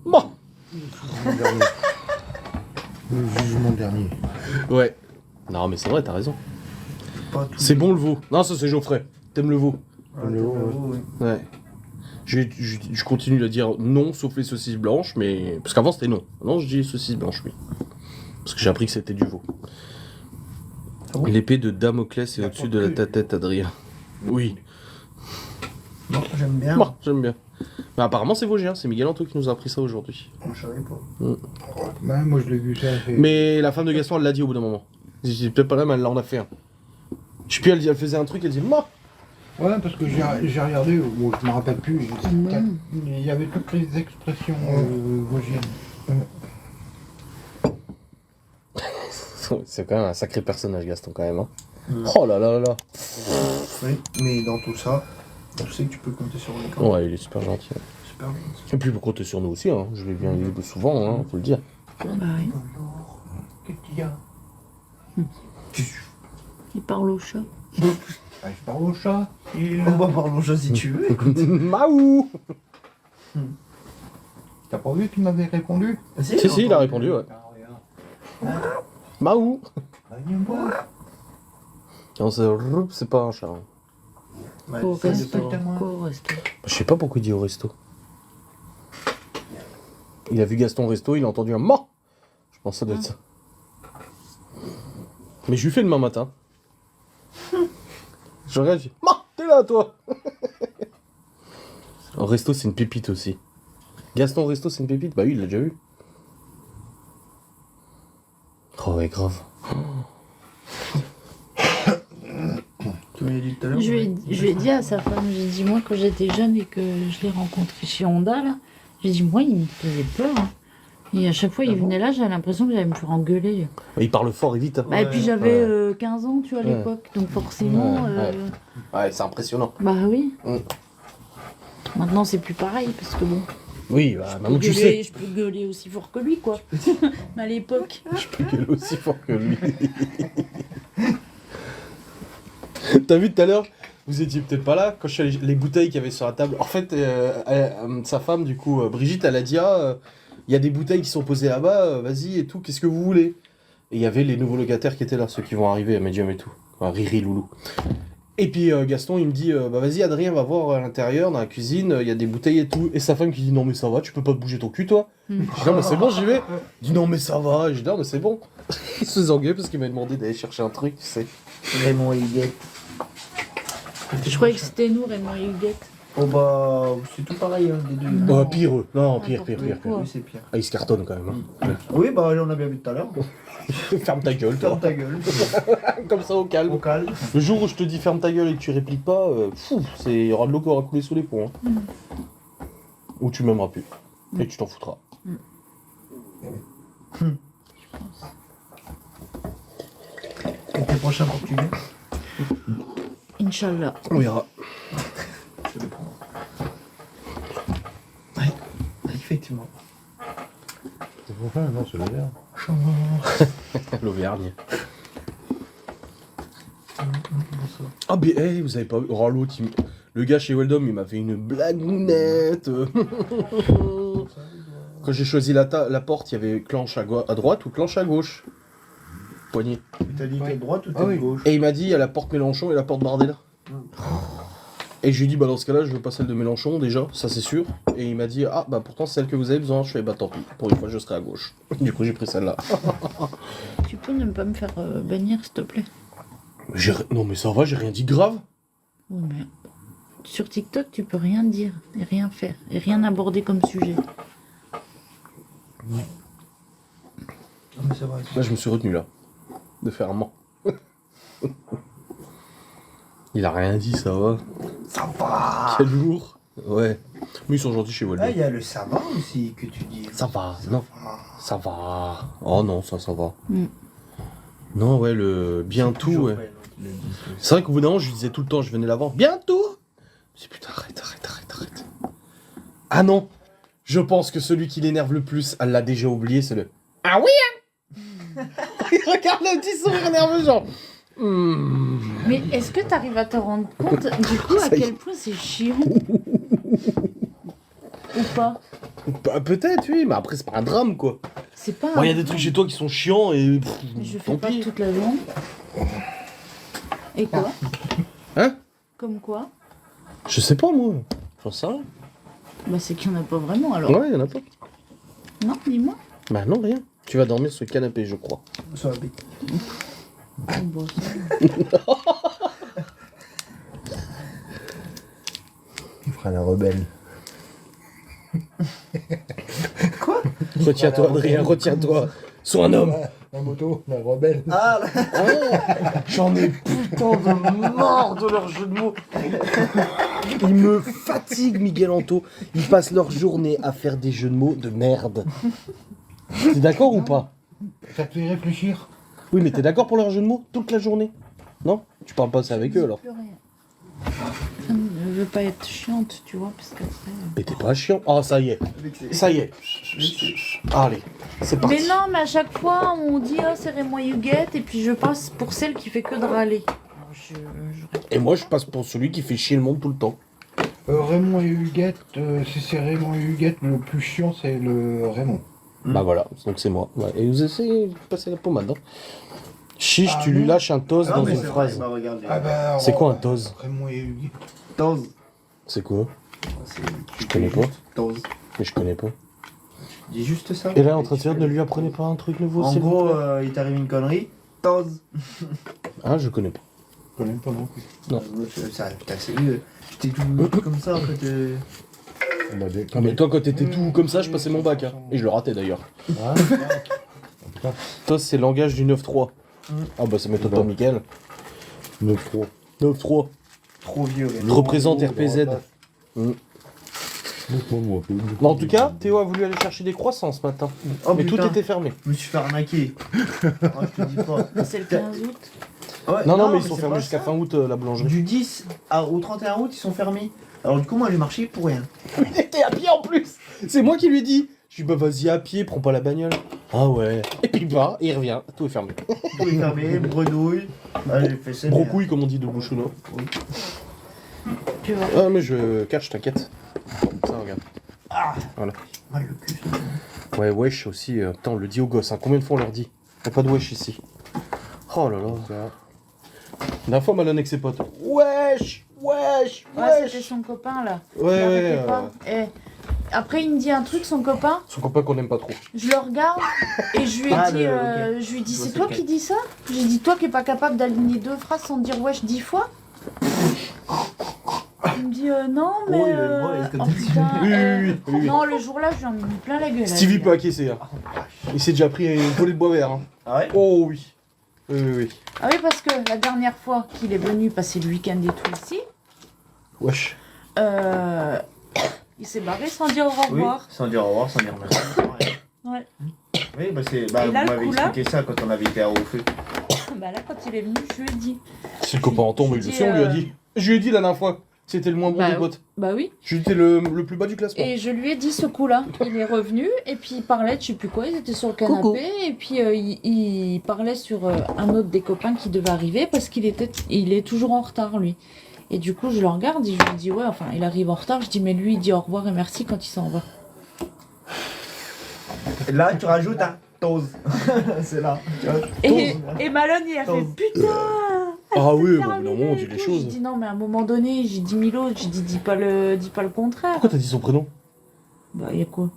Bon. Le jugement dernier. Ouais. Non, mais c'est vrai, t'as raison. C'est les... bon le veau. Non, ça c'est Geoffrey. T'aimes le veau. Le veau, oui. Ouais. Je continue à dire non, sauf les saucisses blanches, mais... Parce qu'avant c'était non. Maintenant je dis saucisses blanches, oui. Parce que j'ai appris que c'était du veau. Ah bon. L'épée de Damoclès est au-dessus de ta tête, Adrien. Oui. Non, j'aime bien. Bon, j'aime bien. Mais apparemment c'est Vosgien, c'est Miguel Anto qui nous a appris ça aujourd'hui. Je savais pas. Bah, moi je l'ai vu ça. Mais la femme de Gaston, elle l'a dit au bout d'un moment. J'étais peut-être pas là, mais elle en a fait un. Je sais plus, elle faisait un truc, elle dit Mort. Ouais, parce que j'ai regardé, bon, je me rappelle plus, il y avait toutes les expressions vosgiennes. C'est quand même un sacré personnage, Gaston, quand même. Hein. Oh là là là là. Oui, mais dans tout ça, tu sais que tu peux compter sur l'écran. Ouais, il est super gentil. Ouais. Super gentil. Et puis, il peut compter sur nous aussi, hein. Je l'ai bien vu souvent, hein, faut le dire. Bah oui. Qu'est-ce qu'il y a? Il parle au chat. Ah, je parle au chat. On va parler au chat si tu veux, écoute. Maou. T'as pas vu qu'il m'avait répondu? Si, il a répondu, ouais. Ah, regarde. Maou. Bah, viens voir. Non, c'est pas un chat. Hein. Ouais, Au ça resto. dépend. Au resto. Je sais pas pourquoi il dit au resto. Il a vu Gaston au resto, il a entendu un mort. Je pense que ça doit être ça. Mais je lui fais demain matin. Je regarde, je dis mort, t'es là toi. Au resto, c'est une pépite aussi. Gaston au resto, c'est une pépite. Bah oui, il l'a déjà vu. Oh ouais, grave. Tu m'as dit tout à l'heure. Je lui ai dit à sa femme, j'ai dit moi quand j'étais jeune et que je l'ai rencontré chez Honda là, j'ai dit moi il me faisait peur. Hein. Et à chaque fois il venait là, j'avais l'impression que j'allais me faire engueuler. Il parle fort et vite. Hein. Bah, et puis j'avais Ouais. 15 ans tu vois à Ouais. l'époque, donc forcément. Ouais, Ouais, c'est impressionnant. Bah oui. Mm. Maintenant c'est plus pareil parce que bon. Oui, bah, maintenant tu gueuler, sais. je peux gueuler aussi fort que lui quoi. Mais à l'époque. Je peux gueuler aussi fort que lui. T'as vu tout à l'heure, vous étiez peut-être pas là, quand je suis allé, les bouteilles qu'il y avait sur la table. En fait, sa femme, du coup, Brigitte, elle a dit il y a des bouteilles qui sont posées là-bas, vas-y et tout, qu'est-ce que vous voulez? Et il y avait les nouveaux locataires qui étaient là, ceux qui vont arriver à Medium et tout. Enfin, Riri, Loulou. Et puis Gaston, il me dit bah vas-y, Adrien, va voir à l'intérieur, dans la cuisine, il y a des bouteilles et tout. Et sa femme qui dit non, mais ça va, tu peux pas te bouger ton cul, toi. Je dis non, mais c'est bon, j'y vais. Il dit non, mais ça va. Je dis non, mais c'est bon. Il se faisait engueuler parce qu'il m'a demandé d'aller chercher un truc, tu sais. Raymond et Huguette. Je croyais que c'était nous Raymond et Huguette. Oh bah, c'est tout pareil, hein, des deux. Non. Pire, eux. Non, pire. quoi. Oui, c'est pire. Ah, ils se cartonnent quand même. Hein. Oui, bah, on a bien vu tout à l'heure. Ferme ta gueule, toi. Ferme ta gueule. Comme ça, au calme. Au calme. Le jour où je te dis ferme ta gueule et que tu répliques pas, il y aura de l'eau qui aura coulé sous les ponts. Hein. Ou tu m'aimeras plus. Et tu t'en foutras. Et tes prochains portugais? Inch'Allah. On verra. Ça dépend. Ouais, effectivement. C'est pour ça, non, c'est le verre. L'Auvergne. Ah, mais hey, vous avez pas vu. Oh, l'autre, le gars chez Weldom, il m'a fait une blagounette. Quand j'ai choisi la porte, il y avait clenche à droite ou clenche à gauche. Poignée. T'as dit tête droite ou Ah tête oui. gauche? Et il m'a dit, il y a la porte Mélenchon et la porte Bardella. Et je lui ai dit, bah dans ce cas-là, je veux pas celle de Mélenchon déjà, ça c'est sûr. Et il m'a dit, ah bah pourtant celle que vous avez besoin. Je fais, bah tant pis, pour une fois je serai à gauche. Du coup j'ai pris celle-là. Tu peux ne pas me faire bannir s'il te plaît. Non mais ça va, j'ai rien dit de grave. Oui, mais sur TikTok, tu peux rien dire et rien faire et rien aborder comme sujet. Non, mais c'est vrai. Là je me suis retenu là, de faire un ment. Il a rien dit, ça va. Ça va. Quel lourd. Ouais. Mais ils sont gentils chez Ah, Weldom. il y a le ça va aussi que tu dis. Ça va, non. Ça va. Oh non, ça va. Mm. Non, ouais, le bientôt, ouais. C'est vrai qu'au bout d'un moment, je lui disais tout le temps, je venais la voir. Bientôt. Je dis putain, arrête. Ah non. Je pense que celui qui l'énerve le plus, elle l'a déjà oublié, c'est le ah oui hein. Il regarde le petit sourire nerveux, genre. Mais est-ce que tu arrives à te rendre compte du coup à Ça y est. quel point c'est chiant ou pas? Bah, peut-être, oui, mais après, c'est pas un drame, quoi. C'est pas. Bon, il y a des trucs chez toi qui sont chiants et. Je fais Tant pas pis. toute la journée. Et quoi? Hein? Comme quoi? Je sais pas, moi. J'en sais rien. Bah, c'est qu'il y en a pas vraiment alors. Ouais, y'en a pas. Non, dis-moi. Bah, non, rien. Tu vas dormir sur le canapé, je crois. Sur la bite. Oh, bon, ça... Il fera la rebelle. Retiens-toi, Adrien, retiens-toi. Sois un homme. La moto, la rebelle. Ah, là. J'en ai putain de marre de leur jeu de mots. Ils me fatiguent, Miguel Anto. Ils passent leur journée à faire des jeux de mots de merde. T'es d'accord ou pas? Ça te fait réfléchir. Oui, mais t'es d'accord pour leur jeu de mots toute la journée? Non? Tu parles pas ça avec eux alors? Plus rien. Je veux pas être chiante, tu vois, parce qu'après... Mais t'es pas chiant. Ah, ça y est. Ça y est. Allez, c'est parti. Mais non, mais à chaque fois, on dit « Oh, serrez-moi Huguette » et puis je passe pour celle qui fait que de râler. Alors, Et moi, je passe pour celui qui fait chier le monde tout le temps. Raymond et Huguette, si c'est Raymond et Huguette, le plus chiant c'est le Raymond. Bah voilà, donc c'est moi. Ouais. Et vous essayez de passer la pommade, hein. Chiche, Ah tu lui non. lâches un toast Ah, dans mais une c'est phrase. vrai, bah, regarde, Ah bah, C'est quoi un toz? Raymond et Huguette. Toz. C'est quoi? C'est- Je connais pas. Toz. Mais je connais pas. Dis juste ça. Et là, en train de dire, ne lui apprenez pas un truc nouveau, En s'il vous gros, plaît. il t'arrive une connerie. Toz. Ah, je connais pas. Je connais pas non plus. Non. Ça, putain, sérieux. J'étais tout comme ça en fait. On a des... Mais toi, quand t'étais tout comme ça, je passais mon bac. Hein. Et je le ratais d'ailleurs. Ah, Toi, c'est le langage du 9-3. Ah bah ça m'étonne pas, Mickaël. 9-3. 9-3. Trop vieux. Je représente RPZ. Bon, en tout cas, Théo a voulu aller chercher des croissants ce matin. Oh, mais putain. tout était fermé. Je me suis fait arnaquer. Ah, je te dis pas. c'est le 15 août. Ouais, Non, mais ils sont c'est fermés pas jusqu'à ça. fin août, la boulangerie. Du 10 au 31 août, ils sont fermés. Alors du coup, moi j'ai marché pour rien. Il était à pied en plus. C'est moi qui lui ai dit. Je lui ai dit, bah vas-y à pied, prends pas la bagnole. Ah ouais. Et puis il va, et il revient, tout est fermé. Tout est fermé, bredouille. Ah, j'ai fait ça. Brocouille, comme on dit de bouchonneau. Tu vois. Ah, mais je catch, t'inquiète. Ça, regarde. Voilà. Ah, le cul. Ouais, wesh aussi. Putain, on le dit aux gosses. Hein. Combien de fois on leur dit? Y'a pas de wesh ici. Oh là là. La dernière fois, Malone avec ses potes. Wesh! Wesh! Ouais, c'était Wesh! son copain là. Ouais, Il arrêtait ouais. pas. Et après, il me dit un truc, son copain. Son copain qu'on aime pas trop. Je le regarde et je lui ai Ah, dit, ok. je lui ai dit Je vois c'est c'est toi lequel. qui dis ça? J'ai dit toi qui es pas capable d'aligner deux phrases sans dire wesh 10 fois. Il me dit non mais Oh, il a le bras, est-ce que oh t'as putain Oui, oui, oui. non le jour-là je lui en ai mis plein la gueule. Stevie elle. peut acquiescer. Hein. Il s'est déjà pris une volée de bois vert. Hein. Ah ouais. Oh oui. Oui, oui, oui. Ah oui parce que la dernière fois qu'il est venu passer le week-end et tout ici, Wesh. il s'est barré sans dire au Oui, revoir. sans dire au revoir, sans dire merci. Ouais. Oui, bah c'est. Bah, Et vous là, le m'avez coup, là expliqué ça quand on avait été à Oufeu. Bah là quand il est venu je lui ai dit. Si le copain en tombe, il le dis, sait, on lui a dit. Je lui ai dit la dernière fois. C'était le moins bon Bah, des potes. Bah oui. J'étais le plus bas du classement. Et je lui ai dit ce coup-là. Il est revenu et puis il parlait de je sais plus quoi, ils étaient sur le canapé Coucou. et puis il parlait sur un autre des copains qui devait arriver parce il est toujours en retard lui. Et du coup je le regarde et je lui dis ouais enfin il arrive en retard, je dis mais lui il dit au revoir et merci quand il s'en va. Là, tu rajoutes un toz. C'est là. Tu vois, Et Malone il a fait Tose. putain. Ah oui, Terminé bah, non, on dit et les tout. choses. J'ai dit non mais à un moment donné j'ai dit Milo, j'ai dit dis pas le contraire. Pourquoi t'as dit son prénom? Bah y a quoi?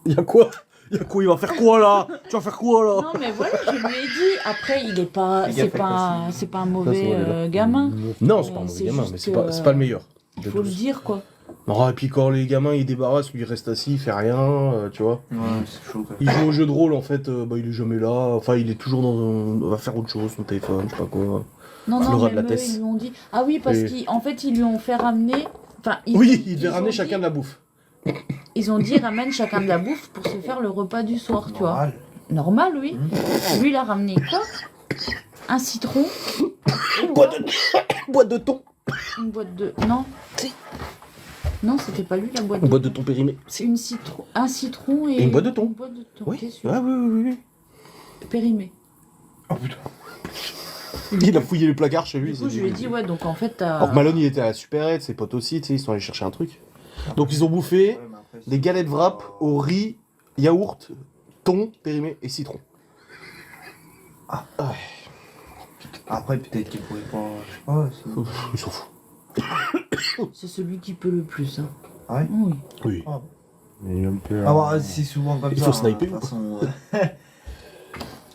Y'a quoi? Y'a quoi? Il va faire quoi là? Tu vas faire quoi là? Non mais voilà je lui ai dit après il est pas Fais c'est gaffe pas avec c'est pas un Ça, mauvais c'est vrai, là. gamin. Non, c'est pas un mauvais c'est gamin, juste mais c'est que, pas le meilleur. Il de faut le tous. dire quoi. Non, et puis quand les gamins ils débarrassent, lui il reste assis, il fait rien, tu vois. Ouais, c'est chaud quoi. Il joue au jeu de rôle en fait, bah il est jamais là, enfin il est toujours on va faire autre chose, son téléphone, je sais pas quoi. Non, non, Flora de la même eux, Tesse. ils lui ont dit. Ah oui, parce Et- qu'en fait, ils lui ont fait ramener. Enfin, Oui, il devait ils ramener ont chacun dit- de la bouffe. Ils ont dit ramène chacun de la bouffe pour se faire le repas du soir, tu vois. Normal. Normal, oui. Lui, il a ramené quoi? Un citron, Boîte de thon. une boîte de. Non. Si. Non, c'était pas lui la boîte Une boîte de thon périmé. C'est un citron et. Et une boîte de thon. Une boîte de thon, Oui, t'es sûr ah, oui, oui, oui. Périmé. Oh putain. Il a fouillé les placards chez lui. Du coup, je lui ai dit, ouais, donc en fait, t'as. Alors que Malone il était à la supérette, ses potes aussi, tu sais, ils sont allés chercher un truc. Donc ils ont bouffé, Ouais, mais des galettes wrap au riz, yaourt, thon, périmé et citron. Après, peut-être qu'il pourrait pas. Je sais pas. Il s'en fout. C'est celui qui peut le plus. Hein. Ah ouais Oui. Oui. Ah, Et un peu, Ah bah, c'est souvent comme Il ça. faut sniper, de toute ou pas façon,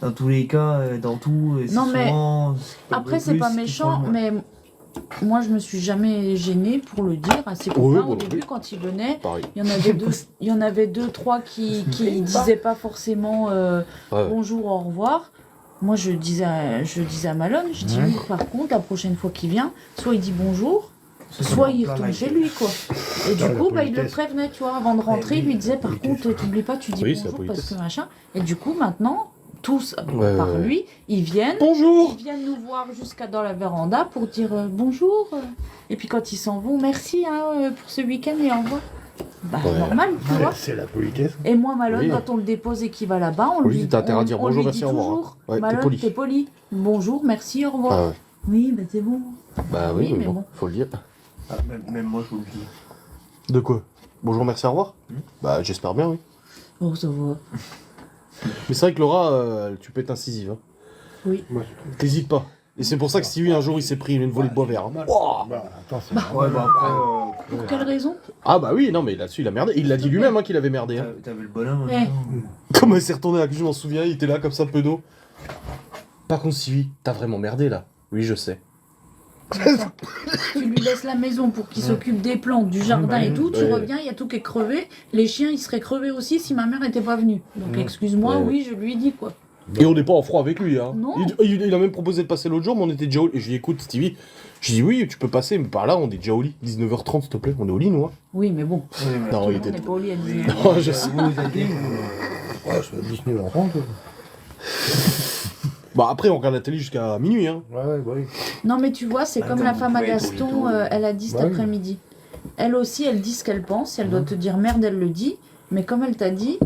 dans tous les cas, dans tout. C'est Non, mais souvent, Après, le c'est pas plus qui méchant, font le moins. mais moi, je me suis jamais gênée pour le dire à ses copains. Oui, moi Au non début, plus. quand il venait, Pareil. il y en avait deux, trois qui disaient pas forcément Ouais. bonjour, au revoir. Moi, je disais à Malone, je dis oui, par contre, la prochaine fois qu'il vient, soit il dit bonjour, soit il retourne chez lui, quoi. Et du la coup, il le politesse. prévenait, tu vois, avant de rentrer, il lui disait, par contre, t'oublies pas, tu dis Oui, c'est la bonjour, parce politesse. que machin. Et du coup, maintenant, tous, Ouais, par ouais, ouais. lui, ils viennent Bonjour. nous voir jusqu'à dans la véranda pour dire bonjour. Et puis quand ils s'en vont, merci pour ce week-end et au revoir. Bah, Ouais. normal, tu vois. C'est la politesse. Et moi, Malone, Oui. quand on le dépose et qu'il va là-bas, on Oui, lui t'as intérêt à dire on bonjour, lui merci, dit au revoir, hein. toujours, Ouais, t'es Malone, poli. t'es poli. Bonjour, merci, au revoir. Ah ouais. Oui, bah c'est bon. Bah oui, Oui, mais mais bon, bon. faut le dire. Ah, même moi, je vous le dis. De quoi? Bonjour, merci, au revoir. Bah j'espère bien, oui. Oh, ça va. Mais c'est vrai que Laura, tu peux être incisive. Hein. Oui. T'hésites pas. Et c'est pour ça que Stevie, un jour, il s'est pris une volée de bois vert. Hein. Ouah. Bah, attends, c'est Ouais, normal. bah après. Pour quelle raison? Ah bah oui, non, mais là-dessus, il a merdé. Il l'a dit lui-même hein, qu'il avait merdé. Hein. T'avais le bonhomme en Eh. même temps. Comment il s'est retourné là, je m'en souviens, il était là comme ça, peu d'eau. Par contre, Stevie, t'as vraiment merdé là. Oui, je sais. Tu lui laisses la maison pour qu'il s'occupe des plantes, du jardin et tout, tu Ouais. reviens, il y a tout qui est crevé. Les chiens, ils seraient crevés aussi si ma mère n'était pas venue. Donc excuse-moi, Ouais. oui, je lui ai dit quoi. Et on n'est pas en froid avec lui. Hein. Non. Il a même proposé de passer l'autre jour, mais on était déjà au lit. Et je lui ai dit, écoute, Stevie, je lui ai dit, oui, tu peux passer, mais par là, on est déjà au lit. 19h30, s'il te plaît, on est au lit, nous. Hein. Oui, mais bon, Oui, mais Non, on il était. n'est pas au lit à Oui, 19h. Oh, je sais. vous avez dit. Ouais, c'est 19h30. Bah après, on regarde la télé jusqu'à minuit. Hein. Ouais, bah oui. Non, mais tu vois, c'est Bah, comme comme la vous femme à pouvez être au Gaston, lit tôt. elle a dit cet Bah oui. après-midi. Elle aussi, elle dit ce qu'elle pense. Si elle doit te dire merde, elle le dit. Mais comme elle t'a dit,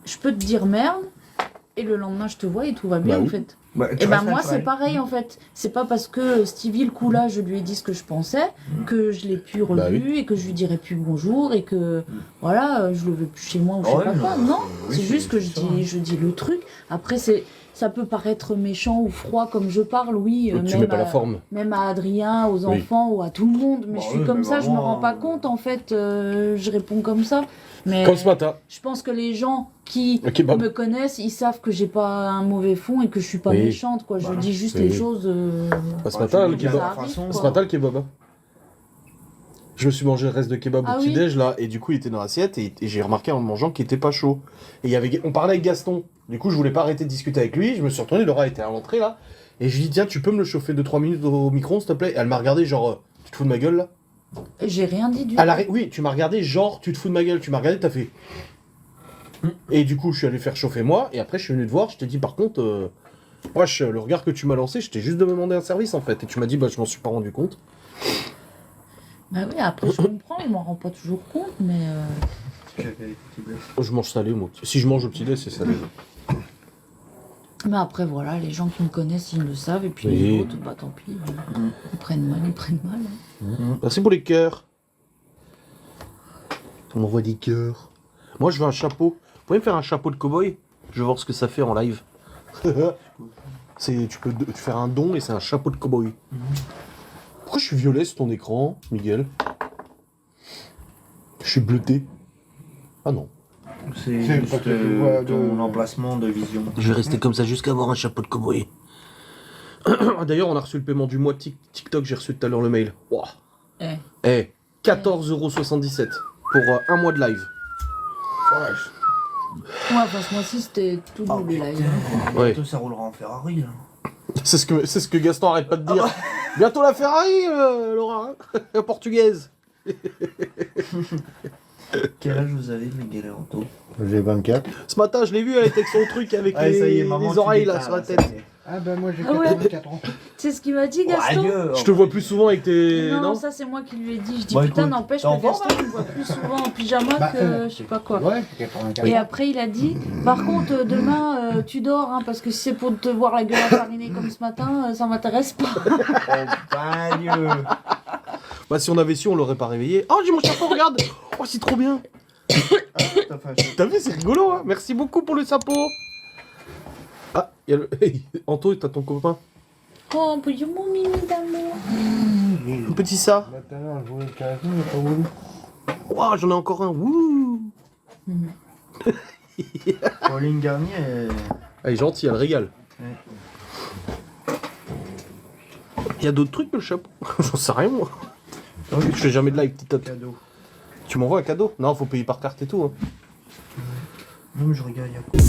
je peux te dire merde, et le lendemain, je te vois et tout va bien Bah oui. en fait. Bah, tu Et ben restes moi naturel. c'est pareil en fait. C'est pas parce que Stevie le coup là je lui ai dit ce que je pensais que je l'ai plus revu Bah oui. et que je lui dirai plus bonjour et que voilà je le veux plus chez moi ou je Ouais, sais pas quoi. Non, oui, c'est juste que ça. je dis le truc. Après ça peut paraître méchant ou froid comme je parle, oui. Donc, tu mets pas la forme. Même à Adrien, aux Oui. enfants ou à tout le monde. Mais Bah je suis oui, comme mais ça, je me vraiment, rends pas compte en fait. Je réponds comme ça. Mais Comme ce matin. je pense que les gens qui Le kebab. me connaissent, ils savent que j'ai pas un mauvais fond et que je suis pas Oui. méchante, quoi. Je Voilà. dis juste Oui. les choses. Bah, ce Ouais, matin, tu le dis de kebab. la Ça arrive, façon. quoi. Ce matin, le kebab. Hein. Je me suis mangé le reste de kebab Ah au oui petit-déj là, et du coup il était dans l'assiette, et j'ai remarqué en le mangeant qu'il était pas chaud. Et on parlait avec Gaston, du coup je voulais pas arrêter de discuter avec lui, je me suis retourné, Laura était à l'entrée là, et je lui ai dit tiens, tu peux me le chauffer 2-3 minutes au micro s'il te plaît? Et elle m'a regardé genre, tu te fous de ma gueule là? J'ai rien dit du Oui, tu m'as regardé genre, tu te fous de ma gueule, tu m'as regardé, t'as fait. Et du coup je suis allé faire chauffer moi, et après je suis venu te voir, je t'ai dit par contre, wesh, le regard que tu m'as lancé, j'étais juste de me demander un service en fait, et tu m'as dit bah je m'en suis pas rendu compte. Bah oui, après je comprends, je m'en rends pas toujours compte, mais. J'avais les petits bleus. Je mange salé moi. Si je mange au petit-déj, c'est salé. Mais après voilà, les gens qui me connaissent, ils le savent, et puis Oui. les autres, bah tant pis. Ils prennent mal, ils prennent mal. Hein. Merci pour les cœurs. On envoie des cœurs. Moi, je veux un chapeau. Vous pouvez me faire un chapeau de cow-boy? Je veux voir ce que ça fait en live. Tu peux faire un don et c'est un chapeau de cow-boy. Pourquoi je suis violet sur ton écran, Miguel? Je suis bleuté. Ah non. C'est C'est juste parce que tu vois ton de- emplacement de vision. Je vais rester comme ça jusqu'à avoir un chapeau de cow-boy. D'ailleurs, on a reçu le paiement du mois de TikTok. J'ai reçu tout à l'heure le mail. Ouah. Eh. 14,77€ pour un mois de live. Ouais, enfin ce mois-ci c'était tout Ah, double là. Ouais. Bientôt, ça roulera en Ferrari. Là. C'est ce que Gaston arrête pas de dire. Bientôt la Ferrari, Laura, hein. La portugaise. Quel âge vous avez, Miguel Anto? J'ai 24. Ce matin, je l'ai vu, elle était avec son truc avec Allez, ça y est, maman, les tu oreilles là déteins, sur la ça tête. y est. Ah bah moi j'ai Ah ouais. 84 ans. C'est ce qu'il m'a dit Oh, Gaston. adieu. Je te vois plus souvent avec tes. Non, Non, ça c'est moi qui lui ai dit. Je dis Bah, putain, écoute, n'empêche t'es en que forme, Gaston il me voit plus souvent en pyjama Bah, que je sais pas quoi. Ouais, j'ai 84 Et ans. après il a dit, par contre demain tu dors hein, parce que si c'est pour te voir la gueule infarinée comme ce matin, ça m'intéresse pas. Oh, bah, Dieu. Bah si on avait su, on l'aurait pas réveillé. Oh, j'ai mon chapeau, regarde. Oh, c'est trop bien. T'as fait un chapeau. T'as vu, c'est rigolo, hein. Merci beaucoup pour le sapot. Ah, il y a le... Hey, Anto, t'as ton copain. Oh, petit mon mimi d'amour. Un petit ça. Maintenant, je voulais le caresser, il n'a pas voulu. Waouh, j'en ai encore un. Wouh. Pauline Garnier, Elle est gentille, elle régale. Il y a d'autres trucs que le chapeau. J'en sais rien, moi. Je fais jamais de live, TikTok. cadeau. Tu m'envoies un cadeau? Non, faut payer par carte et tout. Hein. Non, mais je regarde, il y a quoi?